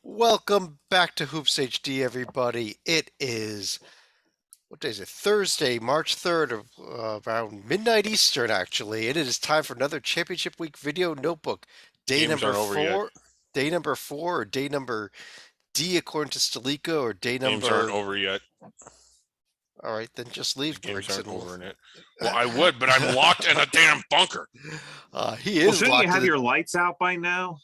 Welcome back to Hoops HD, everybody. It is, what day is it? Thursday, March 3rd, around midnight Eastern, actually. And it is time for another Championship Week video notebook. Day Games number aren't over yet. four, day number four, or day number D according to Stalika, or day Games aren't number. over yet. All right, then just The leave, games Briggs, aren't and we'll. over in it. Well, I would, but I'm locked in a damn bunker. He Well, is shouldn't you locked in have the. your lights out by now?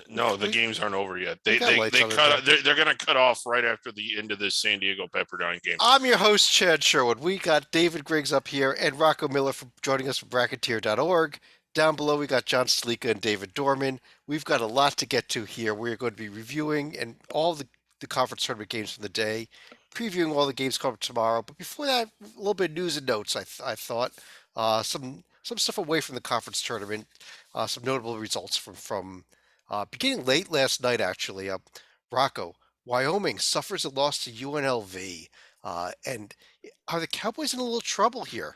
No, the We, games aren't over yet. we They got they lights they on the cut. deck. They're going to cut off right after the end of this San Diego Pepperdine game. I'm your host, Chad Sherwood. We got David Griggs up here and Rocco Miller for joining us from Bracketeer.org. Down below, we got John Sleeka and David Dorman. We've got a lot to get to here. We're going to be reviewing and all the conference tournament games from the day, previewing all the games coming tomorrow. But before that, a little bit of news and notes. I thought some stuff away from the conference tournament, some notable results from beginning late last night actually. Rocco, Wyoming suffers a loss to UNLV. And are the Cowboys in a little trouble here?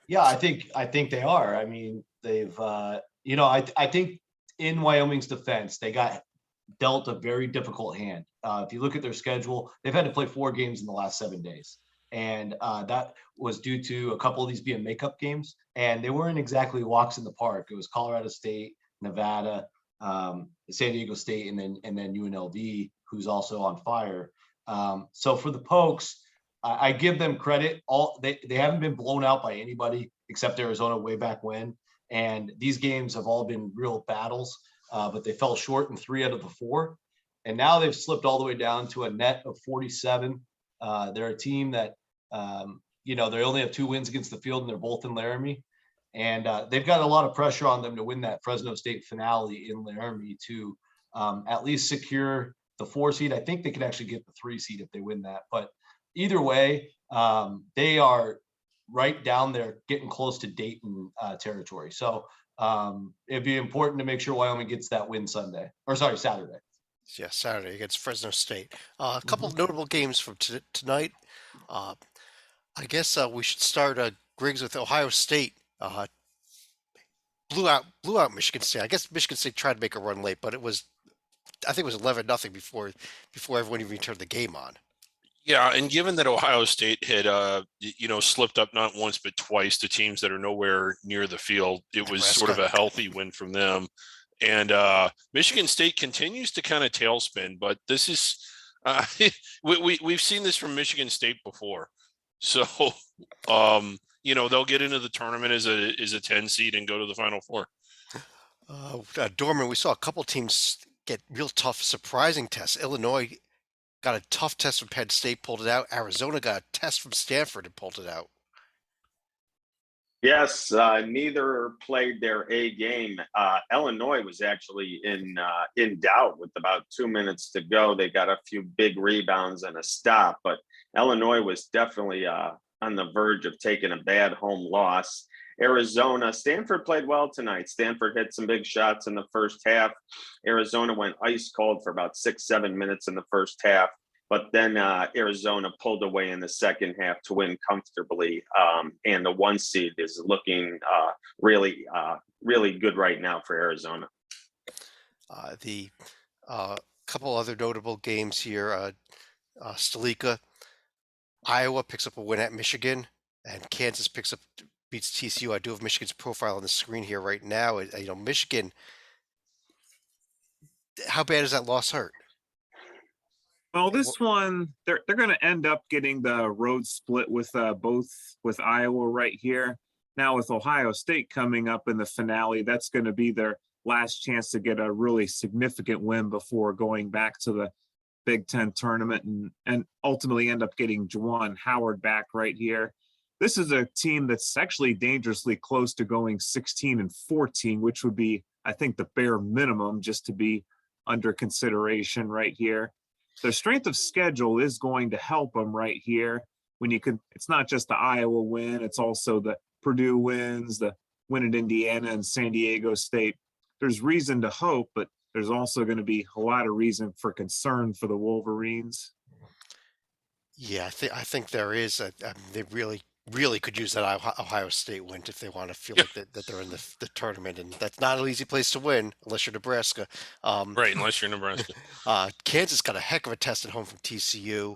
Yeah, I think they are. I mean, they've I think in Wyoming's defense, they got dealt a very difficult hand. If you look at their schedule, they've had to play 4 games in the last 7 days, and that was due to a couple of these being makeup games, and they weren't exactly walks in the park. It was Colorado State, Nevada, San Diego State, and then UNLV, who's also on fire. So for the Pokes, I give them credit. They haven't been blown out by anybody except Arizona way back when, and these games have all been real battles. But they fell short in 3 out of the 4, and now they've slipped all the way down to a net of 47. They're a team that they only have 2 wins against the field, and they're both in Laramie, and they've got a lot of pressure on them to win that Fresno State finale in Laramie to at least secure the 4 seed. I think they could actually get the 3 seed if they win that, but either way, they are right down there getting close to Dayton territory. So it'd be important to make sure Wyoming gets that win Saturday. Yeah, Saturday against Fresno State. A couple Mhm. of notable games from tonight. Uh, I guess we should start Griggs with Ohio State. Blew out Michigan State. I guess Michigan State tried to make a run late, but I think it was 11-0 before everyone even turned the game on. Yeah, and given that Ohio State had slipped up not once but twice to teams that are nowhere near the field, it was sort of a healthy win from them. And Michigan State continues to kind of tailspin, but this is we've seen this from Michigan State before. So they'll get into the tournament as a 10 seed and go to the Final Four. Dorman, we saw a couple teams get real tough, surprising tests. Illinois got a tough test from Penn State, pulled it out. Arizona got a test from Stanford and pulled it out. Yes, neither played their A game. Illinois was actually in doubt with about 2 minutes to go. They got a few big rebounds and a stop, but Illinois was definitely on the verge of taking a bad home loss. Stanford played well tonight. Stanford hit some big shots in the first half. Arizona went ice cold for about 6-7 minutes in the first half. But then Arizona pulled away in the second half to win comfortably. And the 1 seed is looking really good right now for Arizona. The couple other notable games here. Stalika, Iowa picks up a win at Michigan, and Kansas beats TCU. I do have Michigan's profile on the screen here right now. Michigan, how bad does that loss hurt? Well, this one they're going to end up getting the road split with both with Iowa right here. Now with Ohio State coming up in the finale, that's going to be their last chance to get a really significant win before going back to the Big Ten tournament and ultimately end up getting Juwan Howard back right here. This is a team that's actually dangerously close to going 16-14, which would be, I think, the bare minimum just to be under consideration right here. Their strength of schedule is going to help them right here. It's not just the Iowa win, it's also the Purdue wins, the win at Indiana and San Diego State. There's reason to hope, but there's also going to be a lot of reason for concern for the Wolverines. Yeah, I think there is. They really really could use that Ohio State win if they want to feel like that they're in the tournament, and that's not an easy place to win unless you're Nebraska. Right, unless you're Nebraska. Kansas got a heck of a test at home from TCU.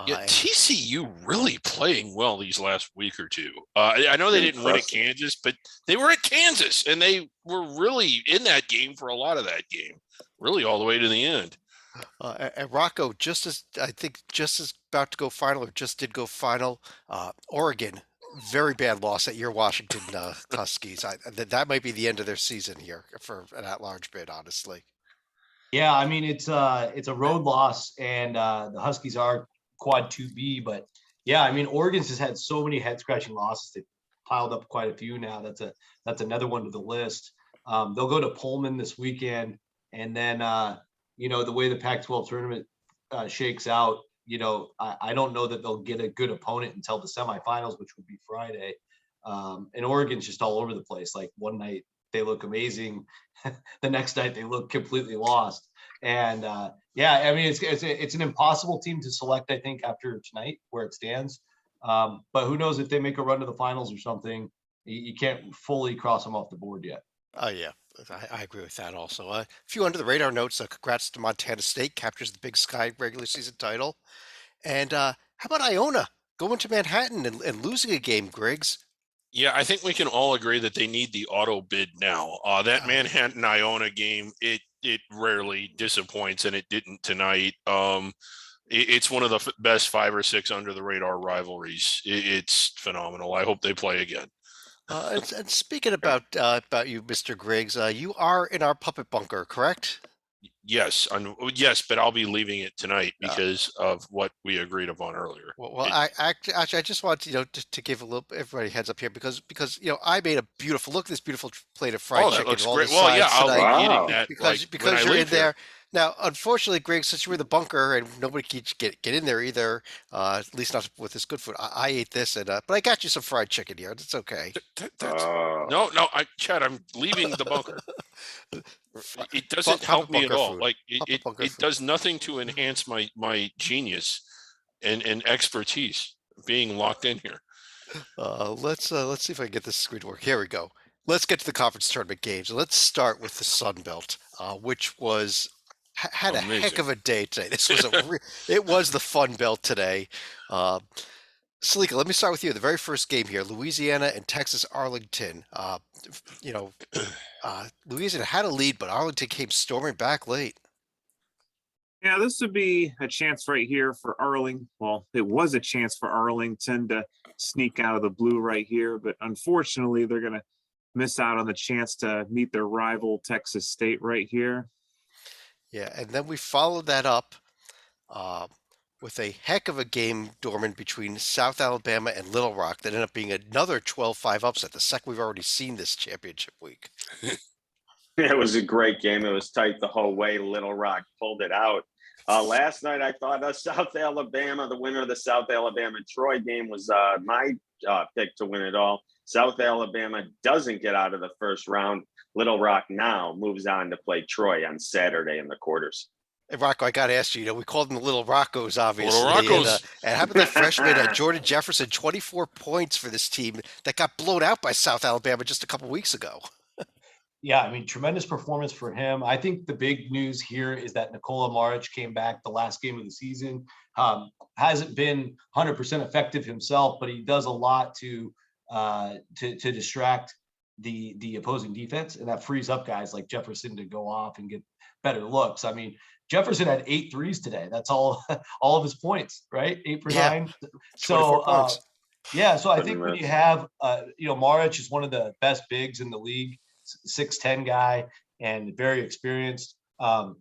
Yeah, And TCU really playing well these last week or two. I know they didn't win at Impressive. Kansas, but they were at Kansas, and they were really in that game for a lot of that game, really all the way to the end. and Rocco just as about to go final or just did go final. Oregon, very bad loss at your Washington Huskies. That might be the end of their season here for an at-large bid, honestly. Yeah, I mean it's a road loss, and the Huskies are quad 2B, but yeah, I mean Oregon's just had so many head scratching losses. They've piled up quite a few now. That's another one to the list. They'll go to Pullman this weekend, and then the way the Pac-12 tournament shakes out, I don't know that they'll get a good opponent until the semifinals, which would be Friday. And Oregon's just all over the place. Like one night they look amazing, the next night they look completely lost. And yeah, I mean it's an impossible team to select, I think, after tonight where it stands. But who knows if they make a run to the finals or something? You can't fully cross them off the board yet. Oh yeah, I agree with that. Also, a few under the radar notes. Congrats to Montana State, captures the Big Sky regular season title. And how about Iona going to Manhattan and losing a game, Griggs? Yeah, I think we can all agree that they need the auto bid now. That Manhattan Iona game, it rarely disappoints, and it didn't tonight. It's one of the best 5 or 6 under the radar rivalries. It's phenomenal. I hope they play again. And speaking about you, Mr. Griggs, you are in our puppet bunker, correct? Yes, yes, but I'll be leaving it tonight because of what we agreed upon earlier. Well, actually, I just want to give a little everybody heads up here because I made a beautiful look at this beautiful plate of fried Oh, that chicken. looks with all great. the Well, yeah, sides I'll tonight. be Wow. eating that because when I you're in leave there. here. Now, unfortunately, Greg, since you're in the bunker and nobody can get in there either, at least not with this good food. I ate this, but I got you some fried chicken here. It's okay. That's Oh. no, Chad, I'm leaving the bunker. It doesn't help me at all. Food. Like Puppet bunker it food. does nothing to enhance my genius and expertise being locked in here. Let's see if I can get this screen to work. Here we go. Let's get to the conference tournament games. Let's start with the Sun Belt, which was had a heck Amazing. of a day today. This was it was the Fun Belt today. Salika, let me start with you. The very first game here, Louisiana and Texas Arlington. Louisiana had a lead, but Arlington came storming back late. Yeah, this would be a chance right here for Arlington. Well, it was a chance for Arlington to sneak out of the blue right here, but unfortunately, they're going to miss out on the chance to meet their rival Texas State right here. Yeah, and then we followed that up with a heck of a game, Dorman, between South Alabama and Little Rock that ended up being another 12-5 upset, the second we've already seen this championship week. It was a great game. It was tight the whole way. Little Rock pulled it out. Last night, I thought South Alabama, the winner of the South Alabama-Troy game, was my pick to win it all. South Alabama doesn't get out of the first round. Little Rock now moves on to play Troy on Saturday in the quarters. Hey, Rocco, I got to ask you, we called them the Little Roccos, obviously. Little Roccos. And how about that freshman, Jordan Jefferson, 24 points for this team that got blown out by South Alabama just a couple weeks ago. Yeah, I mean, tremendous performance for him. I think the big news here is that Nikola Maric came back the last game of the season. Hasn't been 100% effective himself, but he does a lot to distract the opposing defense, and that frees up guys like Jefferson to go off and get better looks. I mean, Jefferson had 8 threes today. That's all of his points, right? 8 for 9. So yeah, so I think when you have Maric is one of the best bigs in the league. 6'10" guy and very experienced.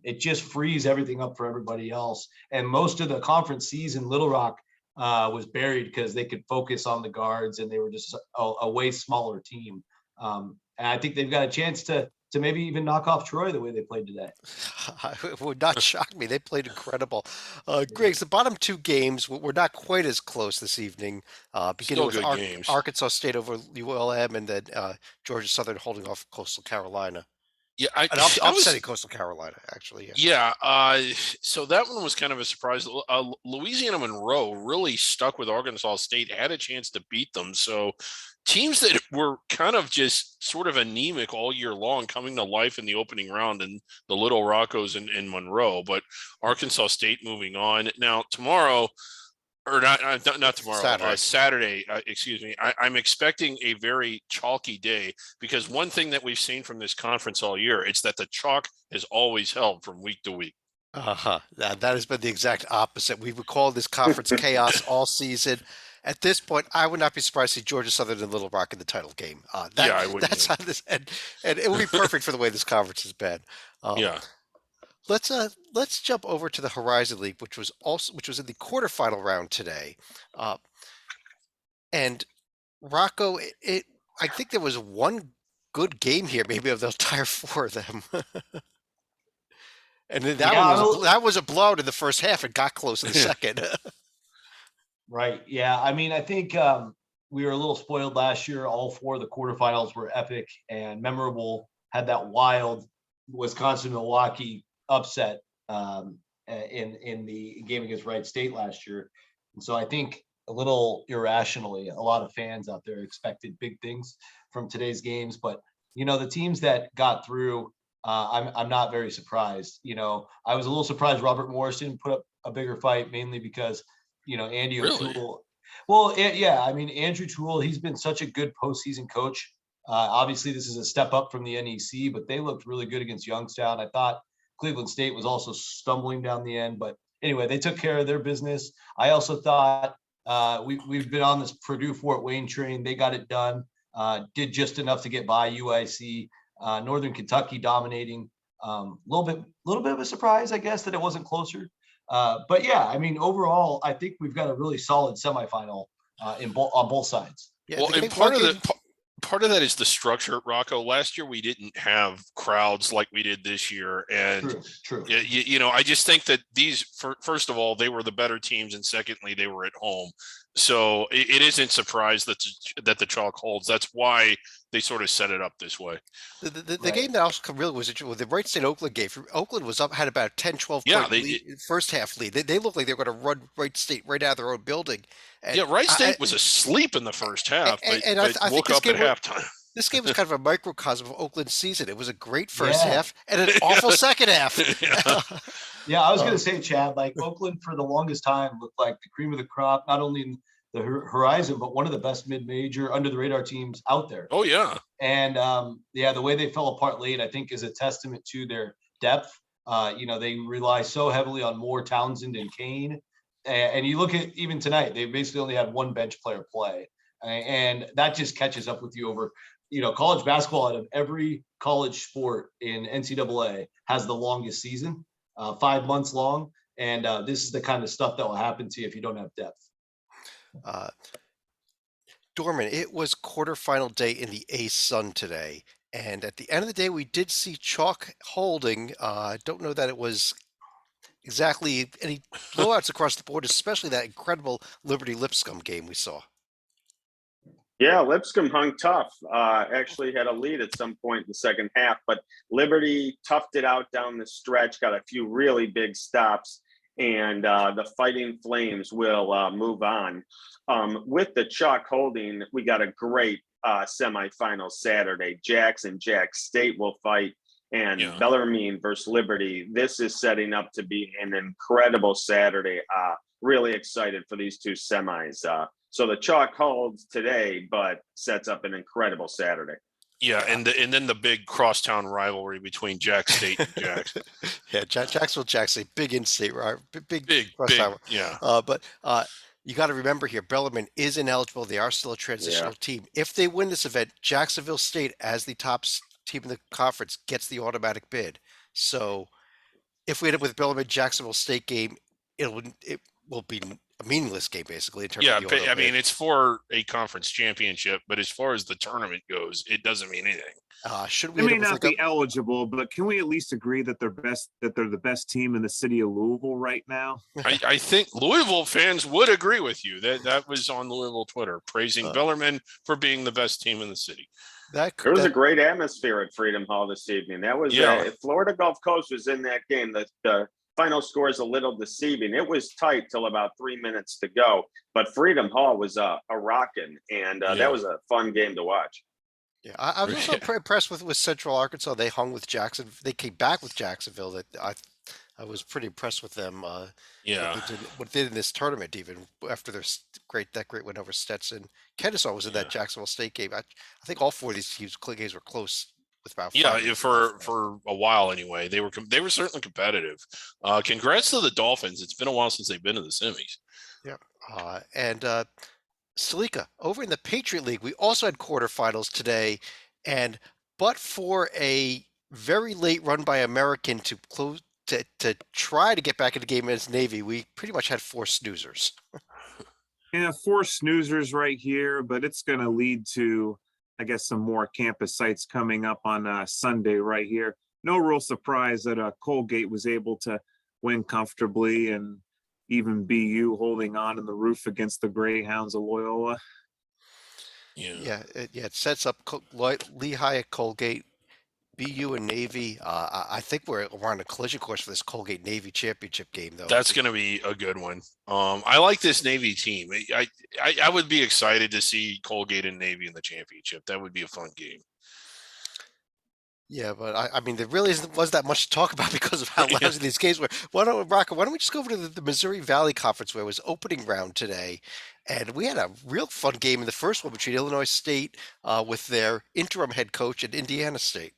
It just frees everything up for everybody else. And most of the conference season, Little Rock was buried because they could focus on the guards and they were just a way smaller team. And I think they've got a chance to maybe even knock off Troy the way they played today. It would not shock me. They played incredible. Griggs, the bottom 2 games were not quite as close this evening. Beginning with games. Arkansas State over ULM and then Georgia Southern holding off Coastal Carolina. Yeah, Upsetting Coastal Carolina, actually. Yeah. So that one was kind of a surprise. Louisiana Monroe really stuck with Arkansas State, had a chance to beat them. So teams that were kind of just sort of anemic all year long coming to life in the opening round, and the Little Roccos and Monroe, but Arkansas State moving on. Now tomorrow, or not tomorrow, Saturday, excuse me. I'm expecting a very chalky day, because one thing that we've seen from this conference all year, it's that the chalk has always held from week to week. That has been the exact opposite. We would call this conference chaos all season. At this point, I would not be surprised to see Georgia Southern and Little Rock in the title game. I wouldn't. That's how this, and it would be perfect for the way this conference has been. Yeah. Let's jump over to the Horizon League, which was in the quarterfinal round today, and Rocco. I think there was one good game here, maybe of the entire four of them, and then that was a blowout in the first half. It got close in the second. Right. Yeah. I mean, I think we were a little spoiled last year. All four of the quarterfinals were epic and memorable. Had that wild Wisconsin-Milwaukee upset in the game against Wright State last year. And so I think a little irrationally, a lot of fans out there expected big things from today's games. But, the teams that got through, I'm not very surprised. I was a little surprised Robert Morris didn't put up a bigger fight, mainly because, Andy O'Toole. Well, yeah, I mean, Andrew Toole, he's been such a good postseason coach. Obviously, this is a step up from the NEC, but they looked really good against Youngstown. I thought Cleveland State was also stumbling down the end, but anyway, they took care of their business. I also thought we've been on this Purdue Fort Wayne train. They got it done, did just enough to get by UIC. Northern Kentucky dominating. Little bit of a surprise, I guess, that it wasn't closer. But yeah, I mean, overall, I think we've got a really solid semifinal on both sides. Yeah, well, and part of that is the structure, Rocco. Last year we didn't have crowds like we did this year, and true. I just think that these, first of all, they were the better teams, and secondly, they were at home. So it isn't surprised that the chalk holds. That's why they sort of set it up this way. The game that also really was interesting was the Wright State Oakland game. Oakland was up, had about 10, 12 point lead, first half lead. They looked like they were going to run Wright State right out of their own building. And Wright State was asleep in the first half, but I woke up at halftime. This game was kind of a microcosm of Oakland's season. It was a great first half and an awful second half. Yeah, I was going to say, Chad, like Oakland for the longest time looked like the cream of the crop, not only in the Horizon, but one of the best mid-major under the radar teams out there. Oh yeah. And the way they fell apart late, I think, is a testament to their depth. They rely so heavily on Moore, Townsend, and Kane. And you look at even tonight, they basically only had one bench player play. And that just catches up with you over, college basketball out of every college sport in NCAA has the longest season, 5 months long. And this is the kind of stuff that will happen to you if you don't have depth. Dorman, it was quarterfinal day in the ASUN today. And at the end of the day, we did see chalk holding. I don't know that it was exactly any blowouts across the board, especially that incredible Liberty Lipscomb game we saw. Yeah, Lipscomb hung tough. Actually had a lead at some point in the second half, but Liberty toughed it out down the stretch, got a few really big stops, and the Fighting Flames will move on. With the chalk holding, we got a great semifinal Saturday. Jax and Jax State will fight, and Bellarmine versus Liberty. This is setting up to be an incredible Saturday. Really excited for these two semis. So the chalk holds today, but sets up an incredible Saturday. Yeah, and then the big crosstown rivalry between Jax State and Jax. Yeah, Jacksonville, Jax State, big in-state, right? Big crosstown. Yeah. But you got to remember here, Bellarmine is ineligible. They are still a transitional team. If they win this event, Jacksonville State, as the top team in the conference, gets the automatic bid. So if we end up with Bellarmine Jacksonville State game, it will be a meaningless game basically in terms Yeah, of the auto I mean, bid. it's for a conference championship, but as far as the tournament goes, it doesn't mean anything. Should we They end may up with not like a be eligible, but can we at least agree that they're the best team in the city of Louisville right now? I think Louisville fans would agree with you. That was on Louisville Twitter, praising Bellarmine for being the best team in the city. that There was that a great atmosphere at Freedom Hall this evening. That was Yeah. Florida Gulf Coast was in that game. The final score is a little deceiving. It was tight till about 3 minutes to go, but Freedom Hall was a rocking, and Yeah. that was a fun game to watch. Yeah, I was also impressed with Central Arkansas. They hung with Jackson. They came back with Jacksonville. That I was pretty impressed with them. Yeah. What they did in this tournament, even after their great win over Stetson. Kennesaw was in that Jacksonville State game. I think all four of these games were close with about 5 minutes left. For a while anyway. They were certainly competitive. Congrats to the Dolphins. It's been a while since they've been to the semis. Yeah, and Salika, over in the Patriot League, we also had quarterfinals today, but for a very late run by American to close to try to get back in the game against Navy, we pretty much had 4 snoozers. Yeah, 4 snoozers right here, but it's going to lead to, I guess, some more campus sites coming up on Sunday right here. No real surprise that Colgate was able to win comfortably, and even BU holding on in the roof against the Greyhounds of Loyola. Yeah, it sets up Lehigh at Colgate, BU and Navy. I think we're on a collision course for this Colgate Navy championship game, though. That's going to be a good one. I like this Navy team. I would be excited to see Colgate and Navy in the championship. That would be a fun game. Yeah, but I mean, there really was that much to talk about because of how lousy these games were. Why don't we just go over to the Missouri Valley Conference, where it was opening round today, and we had a real fun game in the first one between Illinois State with their interim head coach and Indiana State.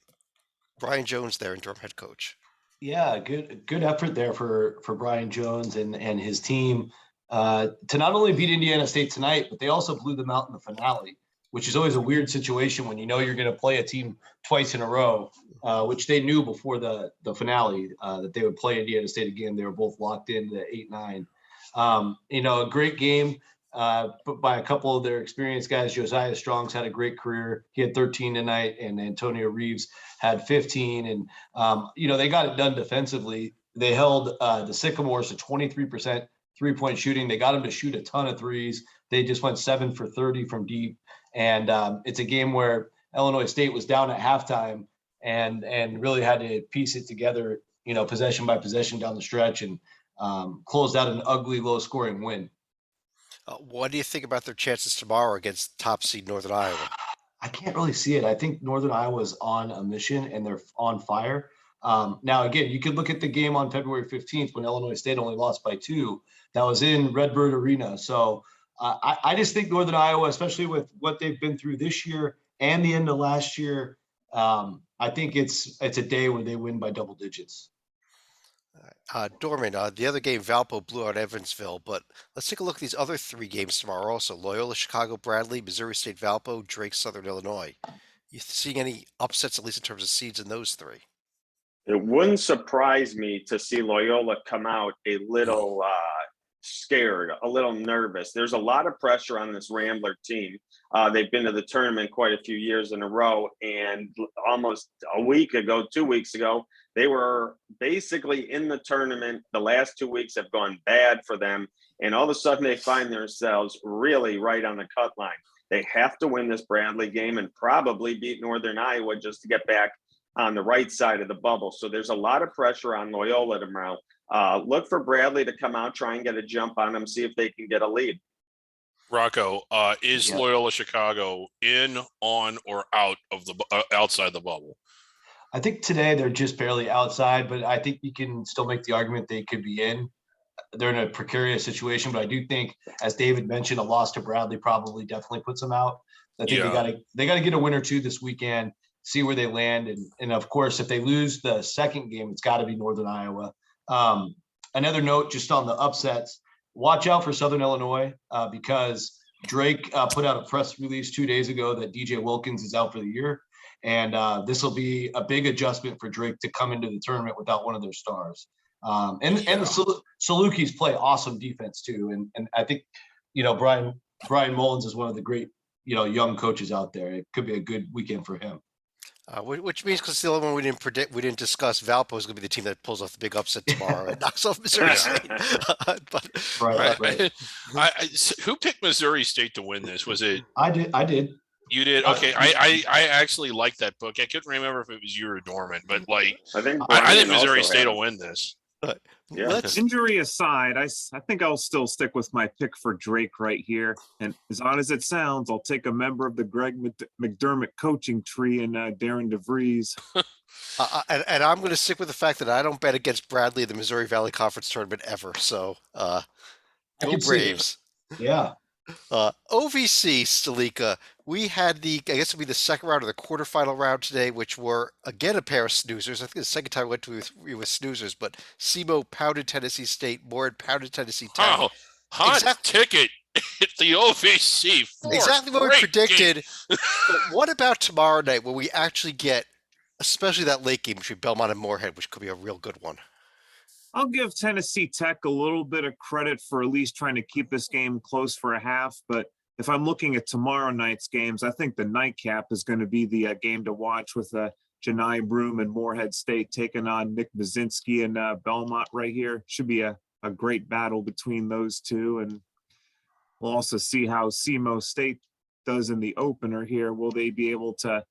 Brian Jones, their interim head coach. Yeah, good effort there for Brian Jones and his team to not only beat Indiana State tonight, but they also blew them out in the finale, which is always a weird situation when you know you're going to play a team twice in a row, which they knew before the finale that they would play Indiana State again. They were both locked into 8-9. A great game by a couple of their experienced guys. Josiah Strong's had a great career. He had 13 tonight, and Antonio Reeves had 15. And, they got it done defensively. They held the Sycamores to 23% three-point shooting. They got them to shoot a ton of threes. They just went 7 for 30 from deep. And it's a game where Illinois State was down at halftime and really had to piece it together, possession by possession down the stretch, and closed out an ugly, low-scoring win. What do you think about their chances tomorrow against top seed Northern Iowa? I can't really see it. I think Northern Iowa is on a mission and they're on fire. Now, again, you could look at the game on February 15th when Illinois State only lost by 2. That was in Redbird Arena. So I just think Northern Iowa, especially with what they've been through this year and the end of last year, I think it's a day where they win by double digits. Dorman, the other game, Valpo blew out Evansville, but let's take a look at these other 3 games tomorrow also. Loyola, Chicago, Bradley, Missouri State, Valpo, Drake, Southern Illinois. You seeing any upsets, at least in terms of seeds in those 3? It wouldn't surprise me to see Loyola come out a little scared, a little nervous. There's a lot of pressure on this Rambler team. They've been to the tournament quite a few years in a row, and almost a week ago, 2 weeks ago, they were basically in the tournament. The last 2 weeks have gone bad for them, and all of a sudden they find themselves really right on the cut line. They have to win this Bradley game and probably beat Northern Iowa just to get back on the right side of the bubble. So there's a lot of pressure on Loyola tomorrow. Look for Bradley to come out, try and get a jump on them, see if they can get a lead. Rocco, is Loyola Chicago in, on, or out of the outside the bubble? I think today they're just barely outside, but I think you can still make the argument they could be in. They're in a precarious situation, but I do think, as David mentioned, a loss to Bradley probably definitely puts them out. I think they got to get a win or 2 this weekend, see where they land, and of course, if they lose the second game, it's got to be Northern Iowa. Another note, just on the upsets, watch out for Southern Illinois because Drake put out a press release 2 days ago that DJ Wilkins is out for the year. And this will be a big adjustment for Drake to come into the tournament without one of their stars. And the Salukis play awesome defense too. And I think, Brian Mullins is one of the great, young coaches out there. It could be a good weekend for him. Which means, because the only one we didn't discuss, Valpo is going to be the team that pulls off the big upset tomorrow and knocks off Missouri State. Right. Who picked Missouri State to win this? Was it? I did. You did? Okay. I actually like that book. I couldn't remember if it was you or Dorman, but I think Missouri State will win this. Yeah. Injury aside, I think I'll still stick with my pick for Drake right here. And as odd as it sounds, I'll take a member of the Greg McDermott coaching tree and Darren DeVries. And I'm going to stick with the fact that I don't bet against Bradley in the Missouri Valley Conference tournament ever. So go Braves. Yeah. OVC, Stalika, we had I guess it'll be the second round of the quarterfinal round today, which were again a pair of snoozers. I think the second time we went with snoozers, but SEMO pounded Tennessee State, Moorhead pounded Tennessee Tech. Oh, hot ticket at the OVC. Exactly what we predicted. But what about tomorrow night when we actually get, especially that late game between Belmont and Moorhead, which could be a real good one? I'll give Tennessee Tech a little bit of credit for at least trying to keep this game close for a half. But if I'm looking at tomorrow night's games, I think the nightcap is going to be the game to watch with Janai Broom and Moorhead State taking on Nick Baczynski and Belmont right here. Should be a great battle between those two. And we'll also see how SEMO State does in the opener here. Will they be able to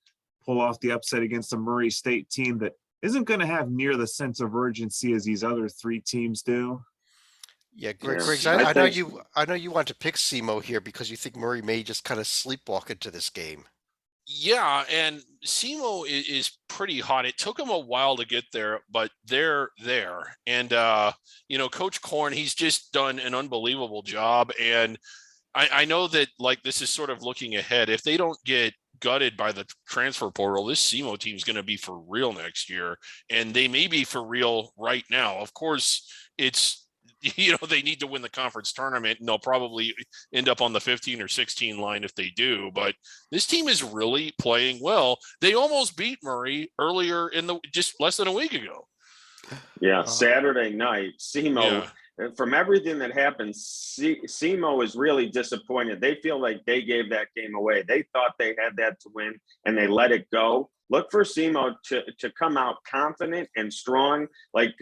pull off the upset against a Murray State team that isn't going to have near the sense of urgency as these other three teams do? Yeah, Griggs, I know you want to pick SEMO here because you think Murray may just kind of sleepwalk into this game. Yeah, and SEMO is pretty hot. It took them a while to get there, but they're there. And Coach Korn, he's just done an unbelievable job. And I know that this is sort of looking ahead. If they don't get gutted by the transfer portal, this SEMO team is going to be for real next year, and they may be for real right now. Of course, it's they need to win the conference tournament, and they'll probably end up on the 15 or 16 line if they do. But this team is really playing well. They almost beat Murray earlier just less than a week ago. Yeah, Saturday night, SEMO. Yeah. From everything that happened, SEMO is really disappointed. They feel like they gave that game away. They thought they had that to win, and they let it go. Look for SEMO to come out confident and strong. Like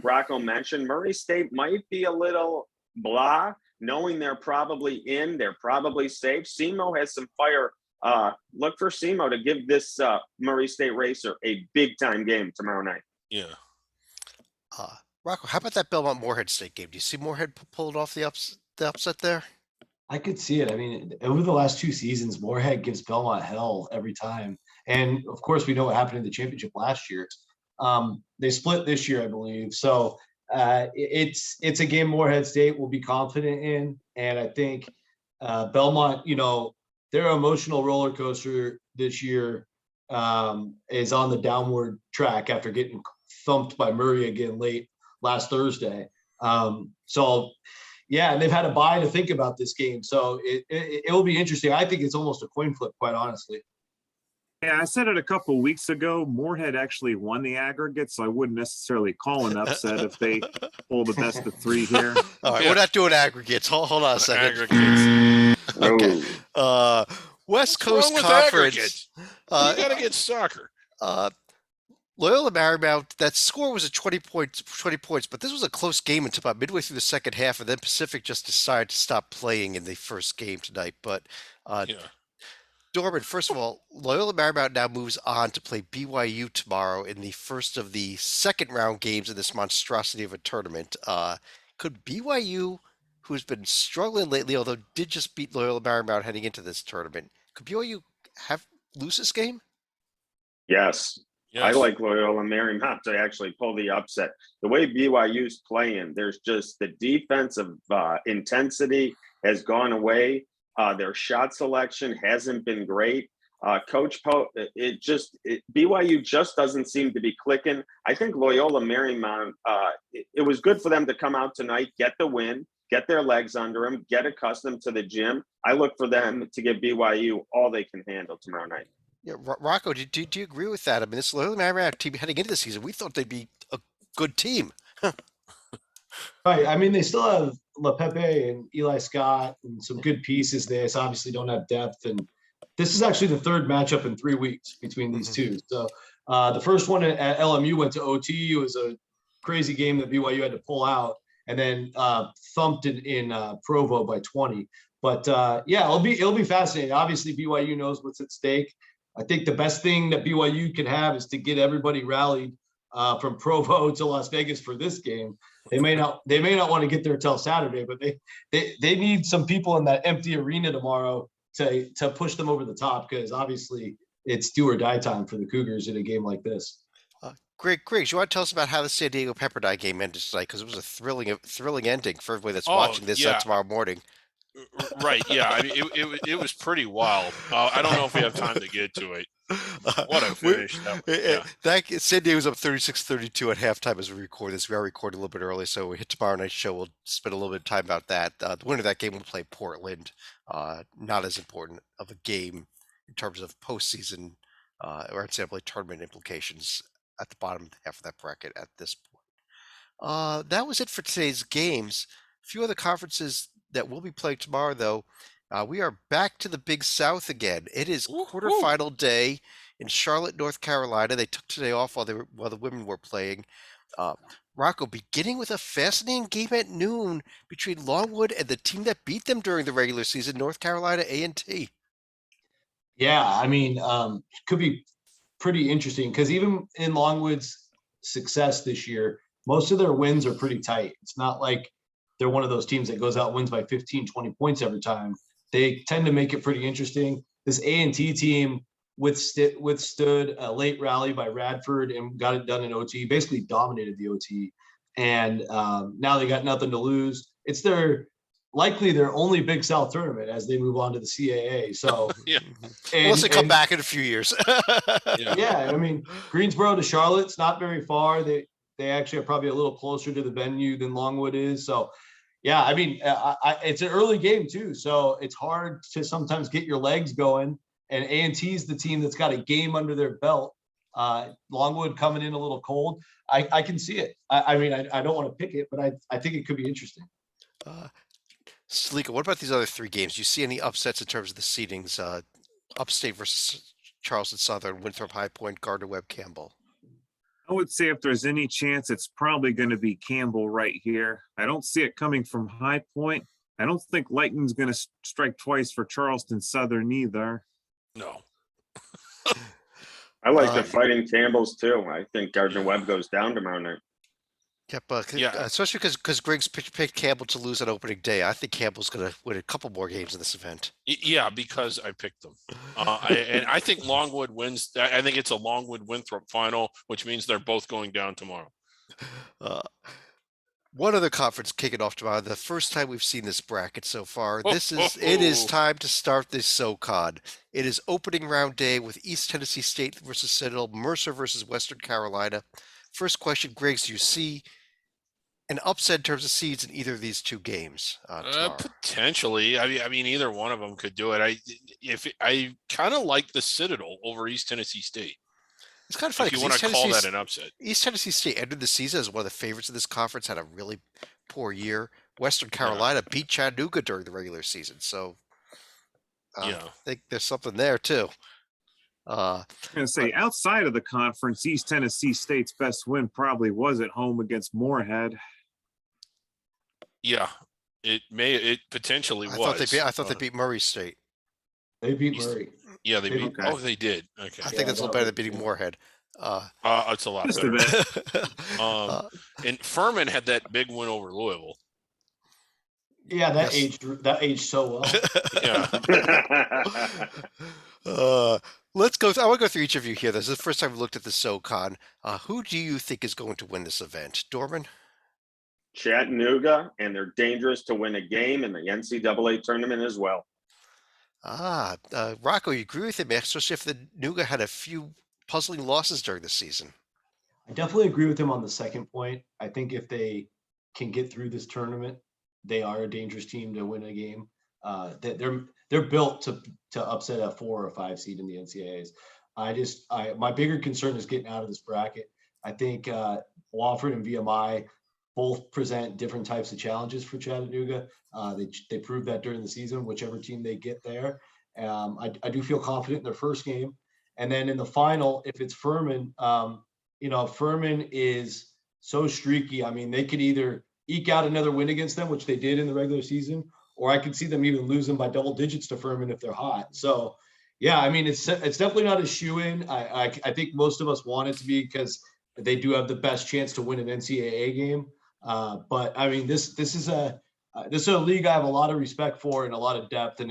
Rocco mentioned, Murray State might be a little blah, knowing they're probably they're probably safe. SEMO has some fire. Look for SEMO to give this Murray State racer a big-time game tomorrow night. Yeah. Rocco, how about that Belmont Moorhead State game? Do you see Moorhead pulling off the upset there? I could see it. I mean, over the last 2 seasons, Moorhead gives Belmont hell every time. And of course, we know what happened in the championship last year. They split this year, I believe. So it's a game Moorhead State will be confident in. And I think Belmont, their emotional roller coaster this year is on the downward track after getting thumped by Murray again late last Thursday. Yeah, and they've had a bye to think about this game. So it will be interesting. I think it's almost a coin flip, quite honestly. Yeah, I said it a couple of weeks ago. Moorhead actually won the aggregate, so I wouldn't necessarily call an upset if they pull the best of 3 here. All right, we're not doing aggregates. Hold on a second. Aggregates. Okay. West Coast Conference. You got to get soccer. Loyola Marymount, that score was at 20 points, but this was a close game until about midway through the second half, and then Pacific just decided to stop playing in the first game tonight. But Dorman, first of all, Loyola Marymount now moves on to play BYU tomorrow in the first of the second round games in this monstrosity of a tournament. Could BYU, who's been struggling lately, although did just beat Loyola Marymount heading into this tournament, could BYU lose this game? Yes. I like Loyola Marymount to actually pull the upset. The way BYU's playing, there's just the defensive intensity has gone away. Their shot selection hasn't been great. Coach Poe, BYU just doesn't seem to be clicking. I think Loyola Marymount, it was good for them to come out tonight, get the win, get their legs under them, get accustomed to the gym. I look for them to give BYU all they can handle tomorrow night. Yeah, Rocco, do you agree with that? I mean, this Loyola Marymount team heading into the season, we thought they'd be a good team. Right. I mean, they still have LaPepe and Eli Scott and some good pieces. They obviously don't have depth. And this is actually the third matchup in 3 weeks between these two. So the first one at LMU went to OT. It was a crazy game that BYU had to pull out and then thumped in Provo by 20. But yeah, it'll be fascinating. Obviously, BYU knows what's at stake. I think the best thing that BYU can have is to get everybody rallied from Provo to Las Vegas for this game. They may not want to get there till Saturday, but they need some people in that empty arena tomorrow to push them over the top, because obviously it's do or die time for the Cougars in a game like this. Greg, you want to tell us about how the San Diego Pepperdine game ended tonight? Because it was a thrilling ending for everybody that's watching this tomorrow morning. Right. Yeah. I mean, it was pretty wild. I don't know if we have time to get to it. What a finish. That San Diego's up 36-32 at halftime as we record this. We are recording a little bit early, so we hit tomorrow night's show. We'll spend a little bit of time about that. The winner of that game will play Portland. Not as important of a game in terms of postseason or NCAA tournament implications at the bottom half of that bracket at this point. That was it for today's games. A few other conferences that will be playing tomorrow, though. We are back to the Big South again. It is quarterfinal day in Charlotte, North Carolina. They took today off while the women were playing. Rocco, beginning with a fascinating game at noon between Longwood and the team that beat them during the regular season, North Carolina A&T. Yeah, I mean, could be pretty interesting because even in Longwood's success this year, most of their wins are pretty tight. It's not like they're one of those teams that goes out and wins by 15, 20 points every time. They tend to make it pretty interesting. This A&T team withstood a late rally by Radford and got it done in OT, basically dominated the OT. And now they got nothing to lose. It's likely their only Big South tournament as they move on to the CAA. So unless they come back in a few years. Yeah, I mean, Greensboro to Charlotte's not very far. They actually are probably a little closer to the venue than Longwood is. So yeah, I mean, it's an early game too, so it's hard to sometimes get your legs going. And A&T is the team that's got a game under their belt. Longwood coming in a little cold. I can see it. I mean, I don't want to pick it, but I think it could be interesting. Salika, what about these other three games? Do you see any upsets in terms of the seedings? Upstate versus Charleston Southern, Winthrop High Point, Gardner Webb, Campbell. I would say if there's any chance, it's probably going to be Campbell right here. I don't see it coming from High Point. I don't think Lightning's going to strike twice for Charleston Southern either. No. I like the Fighting Campbells too. I think Gardner Webb goes down tomorrow night. Especially because Griggs picked Campbell to lose on opening day. I think Campbell's going to win a couple more games in this event. Yeah, because I picked them. And I think Longwood wins. I think it's a Longwood-Winthrop final, which means they're both going down tomorrow. One other conference kicking off tomorrow. The first time we've seen this bracket so far. It is time to start this SOCON. It is opening round day with East Tennessee State versus Citadel, Mercer versus Western Carolina. First question, Griggs, do you see an upset in terms of seeds in either of these two games tomorrow? Potentially. I mean, either one of them could do it. I kind of like the Citadel over East Tennessee State. It's kind of funny. If you want to call that an upset. East Tennessee State entered the season as one of the favorites of this conference, had a really poor year. Western Carolina beat Chattanooga during the regular season. So I think there's something there too. I'm going to say outside of the conference, East Tennessee State's best win probably was at home against Moorhead. Yeah, it potentially was. I thought they beat Murray State. They beat Murray. Yeah, they beat. Okay. Oh, they did. Okay. I think that's a little better than beating Moorhead. It's a lot Just a better. bit. And Furman had that big win over Louisville. Yeah, that aged so well. Yeah. Let's go. I want to go through each of you here. This is the first time we looked at the SOCON. Who do you think is going to win this event, Dorman? Chattanooga, and they're dangerous to win a game in the NCAA tournament as well. Rocco, you agree with him, especially if the Nuga had a few puzzling losses during the season. I definitely agree with him on the second point. I think if they can get through this tournament, they are a dangerous team to win a game. They're built to upset a 4 or 5 seed in the NCAAs. My bigger concern is getting out of this bracket. I think Wofford and VMI both present different types of challenges for Chattanooga. They proved that during the season, whichever team they get there. I do feel confident in their first game. And then in the final, if it's Furman, Furman is so streaky. I mean, they could either eke out another win against them, which they did in the regular season, or I could see them even losing by double digits to Furman if they're hot. So, yeah, I mean, it's definitely not a shoe-in. I think most of us want it to be because they do have the best chance to win an NCAA game. But I mean, this is a league I have a lot of respect for and a lot of depth, and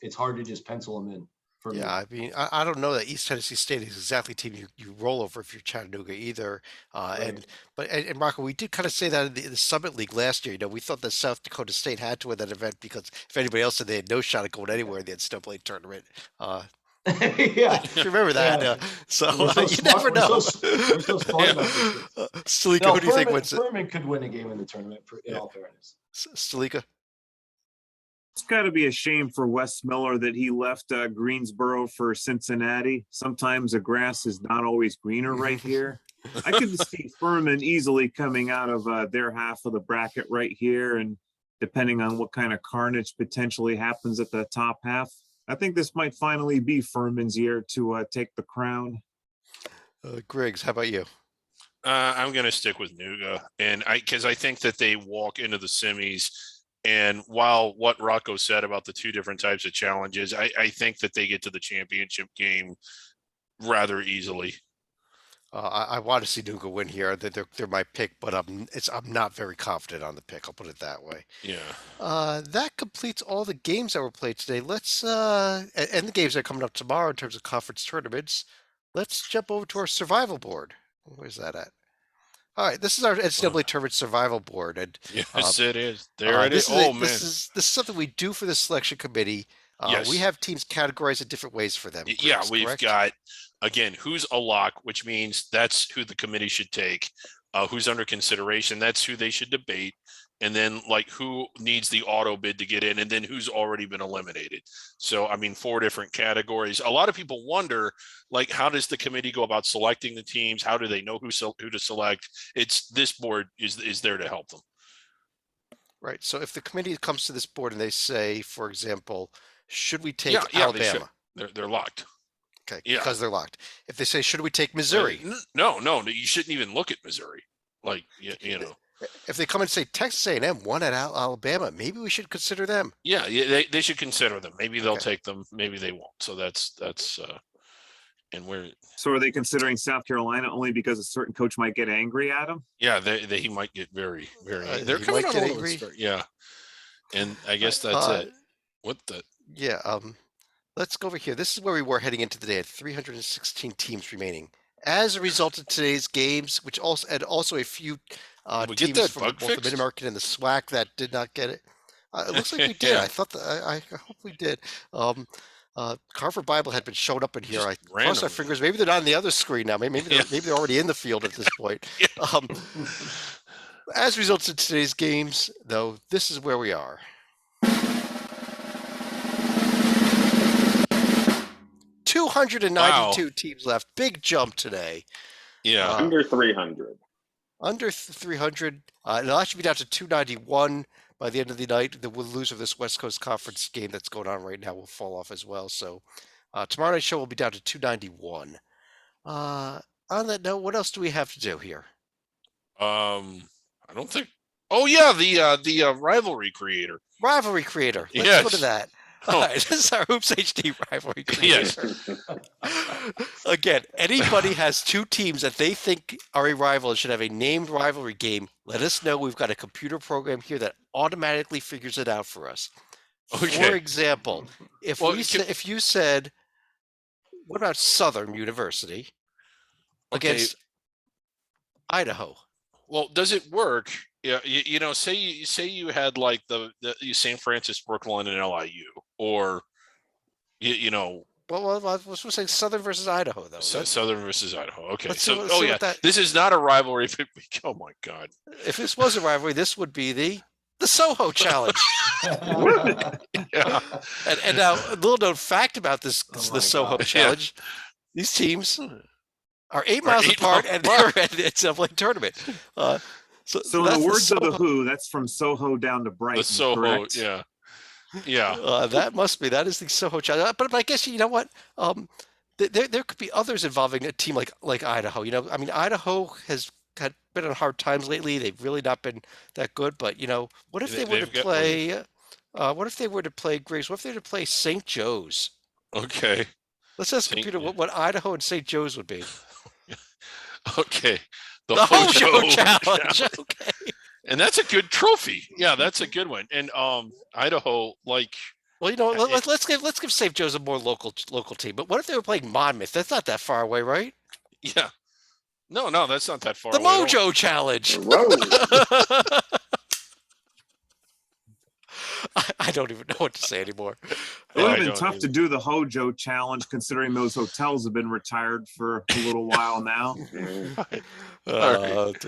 it's hard to just pencil them in. For me. I mean, I don't know that East Tennessee State is exactly a team you roll over if you're Chattanooga either. Right. And Rocco, we did kind of say that in the Summit League last year. We thought that South Dakota State had to win that event because if anybody else did, they had no shot at going anywhere in the NCAA tournament. Yeah, Remember that. Yeah. So We're so you smart. never know. We're so smart about this. Stalika, No, who do you think wins it? Furman could win a game in the tournament, in all fairness. Stalika? It's got to be a shame for Wes Miller that he left Greensboro for Cincinnati. Sometimes the grass is not always greener right here. I could see Furman easily coming out of their half of the bracket right here, and depending on what kind of carnage potentially happens at the top half, I think this might finally be Furman's year to take the crown. Griggs, how about you? I'm going to stick with Nuga, and because I think that they walk into the semis. And while what Rocco said about the two different types of challenges, I think that they get to the championship game rather easily. I want to see Nuga win here. They're my pick, but I'm not very confident on the pick. I'll put it that way. Yeah. That completes all the games that were played today. Let's and the games that are coming up tomorrow in terms of conference tournaments. Let's jump over to our survival board. Where's that at? All right, this is our NCAA tournament survival board, and yes, it is. There it is. This is something we do for the selection committee. Yes. We have teams categorized in different ways for them. Yeah, Griggs, we've correct? got, again, who's a lock, which means that's who the committee should take. Who's under consideration, that's who they should debate. And then like who needs the auto bid to get in, and then who's already been eliminated. So, I mean, 4 different categories. A lot of people wonder, like, how does the committee go about selecting the teams? How do they know who to select? This board is there to help them. Right. So if the committee comes to this board and they say, for example, should we take Yeah, Alabama? They're locked. Okay, Yeah. because they're locked. If they say, should we take Missouri? No, you shouldn't even look at Missouri. Like, you know. If they come and say Texas A&M won at Alabama, maybe we should consider them. Yeah, they should consider them. Maybe they'll take them. Maybe they won't. So that's and we're. So are they considering South Carolina only because a certain coach might get angry at him? Yeah, he might get very. They're he coming might out get a little angry. bit. Yeah, and I guess that's it. What the? Yeah. Let's go over here. This is where we were heading into the day at 316 teams remaining. As a result of today's games, which also a few teams from both the Mid-American and the SWAC that did not get it. It looks like we did. Yeah. I thought I hope we did. Carver Bible had been showing up in here. I crossed our fingers. Maybe they're not on the other screen now. Maybe they're already in the field at this point. As a result of today's games, though, this is where we are. 292 teams left. Big jump today. Yeah. Under 300. Under 300. It'll actually be down to 291 by the end of the night. The loser of this West Coast Conference game that's going on right now will fall off as well. So tomorrow night's show will be down to 291. On that note, what else do we have to do here? I don't think. Oh yeah, the rivalry creator. Rivalry creator. Let's go to that. All right, this is our Hoops HD rivalry creator. Yes. Again, anybody has 2 teams that they think are a rival and should have a named rivalry game, let us know. We've got a computer program here that automatically figures it out for us. Okay. For example, if you said, what about Southern University against Idaho? Well, does it work? Yeah, say you had like the St. Francis, Brooklyn, and LIU, or Well, I was supposed to say Southern versus Idaho, though. Southern versus Idaho. Okay, so this is not a rivalry. Oh my God! If this was a rivalry, this would be the Soho Challenge. Yeah. And now a little known fact about the Soho Challenge: these teams are 8 miles apart, and they're at the NCAA tournament. So in the that's words of the Soho. Who, that's from Soho down to Brighton, The Soho, correct? yeah. Yeah. That is the Soho challenge. But I guess you know what? There could be others involving a team like Idaho. You know, I mean, Idaho has been on hard times lately. They've really not been that good. But you know, what if they were to They've got play? What if they were to play Grace? What if they were to play St. Joe's? okay. Let's ask the Saint- computer what Idaho and St. Joe's would be. Okay. The The Hojo Hojo challenge. Okay. And that's a good trophy. Yeah, that's a good one. And Idaho, like, Well, you know, let's give St. Joe's a more local team. But what if they were playing Monmouth? That's not that far away, right? yeah. No, that's not that far The away. Mojo Challenge. Whoa. I don't even know what to say anymore. It would I have been don't tough to either. do the Hojo challenge considering those hotels have been retired for a little while now. Let's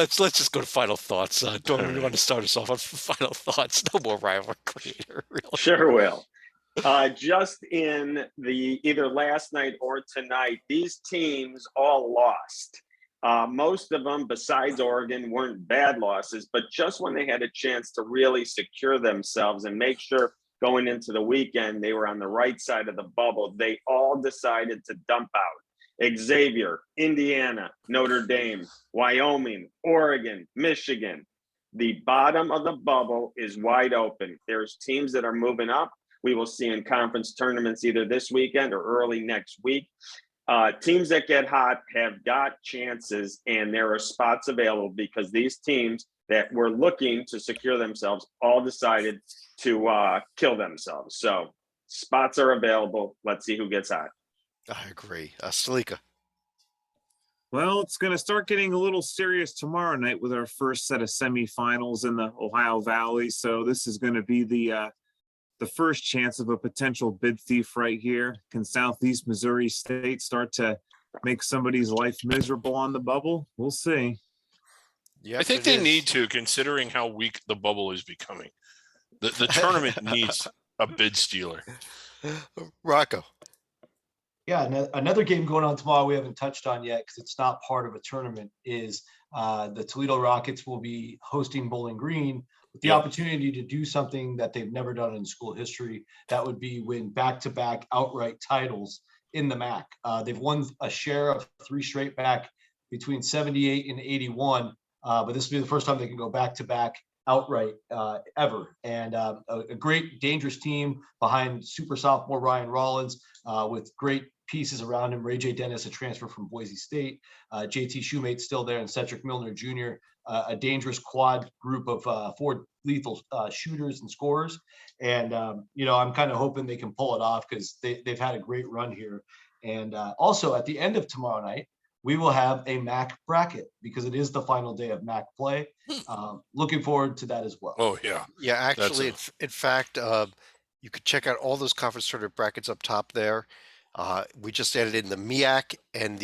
just go to final thoughts. Dorman, you want to start us off on final thoughts? No more rivalry creator, really. Sure will. Just in the either last night or tonight, these teams all lost. Most of them, besides Oregon, weren't bad losses, but just when they had a chance to really secure themselves and make sure going into the weekend they were on the right side of the bubble, they all decided to dump out. Xavier, Indiana, Notre Dame, Wyoming, Oregon, Michigan. The bottom of the bubble is wide open. There's teams that are moving up. We will see in conference tournaments either this weekend or early next week. Teams that get hot have got chances, and there are spots available because these teams that were looking to secure themselves all decided to kill themselves. So spots are available. Let's see who gets hot. I agree. Stalika. Well, it's going to start getting a little serious tomorrow night with our first set of semifinals in the Ohio Valley. So this is going to be the first chance of a potential bid thief right here. Can Southeast Missouri State start to make somebody's life miserable on the bubble? We'll see. Yep, I think they need to, considering how weak the bubble is becoming. The tournament needs a bid stealer. Rocco. Yeah, another game going on tomorrow we haven't touched on yet because it's not part of a tournament is the Toledo Rockets will be hosting Bowling Green with the opportunity to do something that they've never done in school history. That would be win back-to-back outright titles in the MAC. They've won a share of 3 straight back between 78 and 81, but this will be the first time they can go back-to-back outright ever. And a great, dangerous team behind super sophomore Ryan Rollins with great pieces around him. Ray J. Dennis, a transfer from Boise State, JT Shoemate still there, and Cedric Milner Jr., a dangerous quad group of 4 lethal shooters and scorers. And, I'm kind of hoping they can pull it off because they've had a great run here. And also at the end of tomorrow night, we will have a MAC bracket because it is the final day of MAC play. Looking forward to that as well. Oh, yeah. Yeah, actually, in fact, you could check out all those conference tournament brackets up top there. We just added in the MEAC and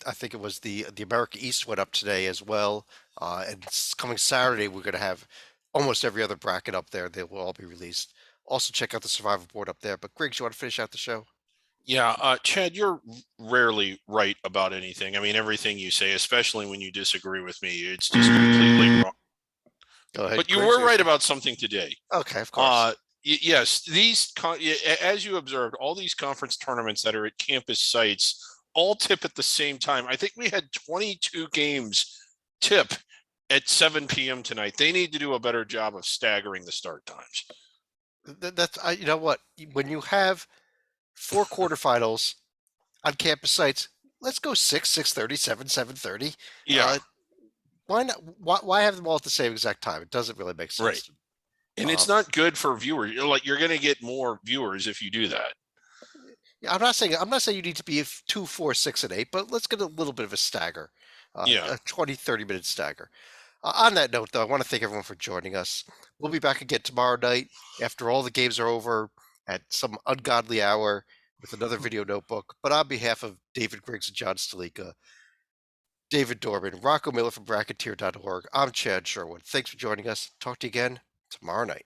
I think it was the America East went up today as well. And coming Saturday, we're going to have almost every other bracket up there. They will all be released. Also, check out the Survivor board up there. But Griggs, you want to finish out the show? Yeah, Chad, you're rarely right about anything. I mean, everything you say, especially when you disagree with me, it's just completely wrong. Go ahead. But you Griggs, were right about something today. Okay, of course. Yes, as you observed, all these conference tournaments that are at campus sites all tip at the same time. I think we had 22 games tip at 7 p.m. tonight. They need to do a better job of staggering the start times. That's you know what? When you have 4 quarterfinals on campus sites, let's go 6, 6:30, 7, 7:30. Yeah. Why not? Why have them all at the same exact time? It doesn't really make sense. Right. And it's not good for viewers. You're going to get more viewers if you do that. Yeah, I'm not saying you need to be 2, 4, 6, and 8, but let's get a little bit of a stagger. A 20, 30-minute stagger. On that note, though, I want to thank everyone for joining us. We'll be back again tomorrow night after all the games are over at some ungodly hour with another video notebook. But on behalf of David Griggs and John Stalika, David Dorman, Rocco Miller from Bracketeer.org, I'm Chad Sherwood. Thanks for joining us. Talk to you again tomorrow night.